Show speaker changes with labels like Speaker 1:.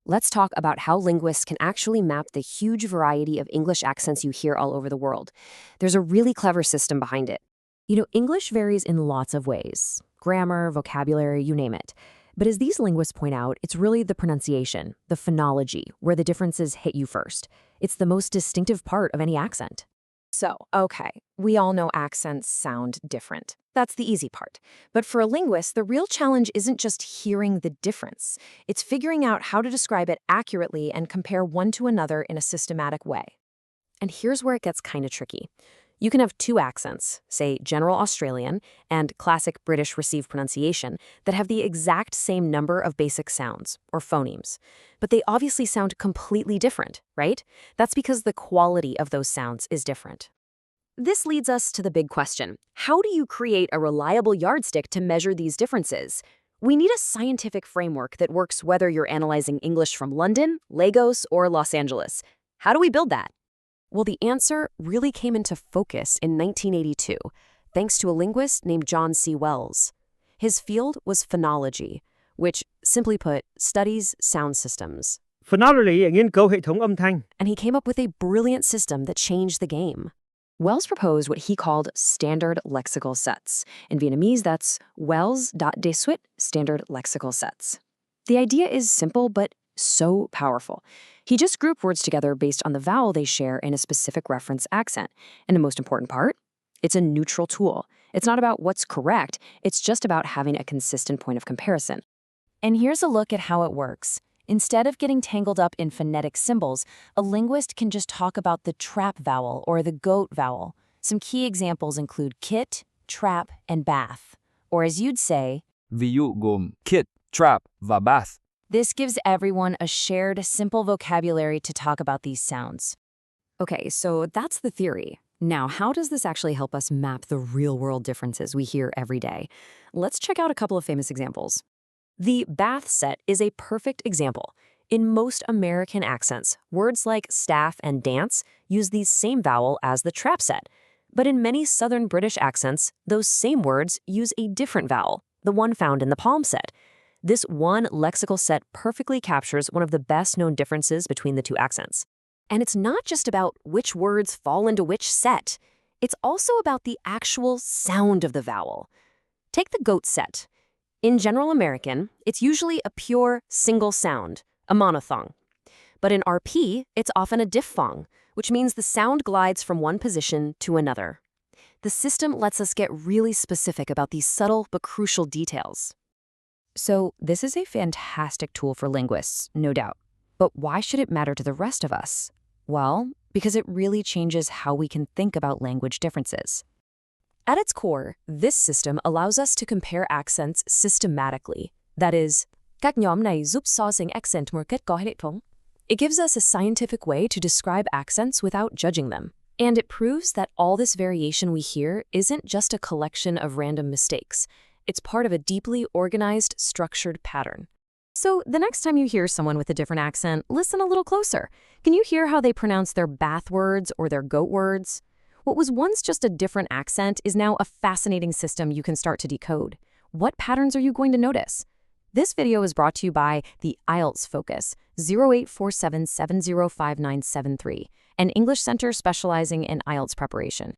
Speaker 1: let's talk about how linguists can actually map the huge variety of English accents you hear all over the world. There's a really clever system behind it.
Speaker 2: English varies in lots of ways. Grammar, vocabulary, you name it. But as these linguists point out, it's really the pronunciation, the phonology, where the differences hit you first. It's the most distinctive part of any accent.
Speaker 3: So, okay, we all know accents sound different. That's the easy part. But for a linguist, the real challenge isn't just hearing the difference. It's figuring out how to describe it accurately and compare one to another in a systematic way.
Speaker 2: And here's where it gets kind of tricky. You can have two accents, say General Australian and classic British received pronunciation, that have the exact same number of basic sounds, or phonemes. But they obviously sound completely different, right? That's because the quality of those sounds is different. This leads us to the big question. How do you create a reliable yardstick to measure these differences? We need a scientific framework that works whether you're analyzing English from London, Lagos, or Los Angeles. How do we build that? Well, the answer really came into focus in 1982, thanks to a linguist named John C. Wells. His field was phonology, which, simply put, studies sound systems.
Speaker 4: Phonology là nghiên cứu hệ thống âm thanh.
Speaker 2: And he came up with a brilliant system that changed the game.
Speaker 1: Wells proposed what he called standard lexical sets. In Vietnamese, that's Wells đã đề xuất standard lexical sets. The idea is simple but so powerful. He just grouped words together based on the vowel they share in a specific reference accent. And the most important part? It's a neutral tool. It's not about what's correct, it's just about having a consistent point of comparison.
Speaker 3: And here's a look at how it works. Instead of getting tangled up in phonetic symbols, a linguist can just talk about the trap vowel or the goat vowel. Some key examples include kit, trap, and bath. Or as you'd say,
Speaker 5: Ví dụ gồm kit, trap và bath.
Speaker 3: This gives everyone a shared, simple vocabulary to talk about these sounds.
Speaker 2: Okay, so that's the theory. Now, how does this actually help us map the real-world differences we hear every day? Let's check out a couple of famous examples. The bath set is a perfect example. In most American accents, words like staff and dance use the same vowel as the trap set. But in many Southern British accents, those same words use a different vowel, the one found in the palm set. This one lexical set perfectly captures one of the best-known differences between the two accents. And it's not just about which words fall into which set. It's also about the actual sound of the vowel. Take the goat set. In General American, it's usually a pure single sound, a monophthong. But in RP, it's often a diphthong, which means the sound glides from one position to another. The system lets us get really specific about these subtle but crucial details. So this is a fantastic tool for linguists, no doubt. But why should it matter to the rest of us? Well, because it really changes how we can think about language differences. At its core, this system allows us to compare accents systematically. That is, các nhóm này giúp so sánh accent một cách có hệ thống. It gives us a scientific way to describe accents without judging them. And it proves that all this variation we hear isn't just a collection of random mistakes. It's part of a deeply organized, structured pattern. So the next time you hear someone with a different accent, listen a little closer. Can you hear how they pronounce their bath words or their goat words? What was once just a different accent is now a fascinating system you can start to decode. What patterns are you going to notice? This video is brought to you by the IELTS Focus 0847705973, an English center specializing in IELTS preparation.